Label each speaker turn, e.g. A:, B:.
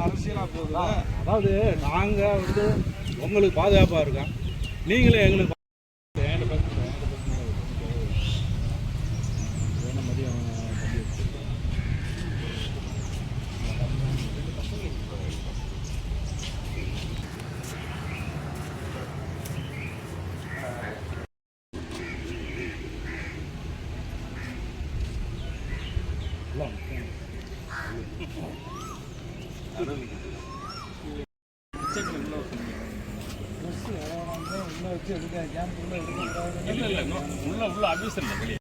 A: அரசியலாக போகுது.
B: அதாவது நாங்கள் வந்து உங்களுக்கு பாதுகாப்பாக இருக்கோம், நீங்களே எங்களுக்கு
A: உள்ள வச்சு எடுக்க கேம்ப் உள்ள எடுக்க
B: உள்ள ஆஃபீஸர் இல்லை வெளியே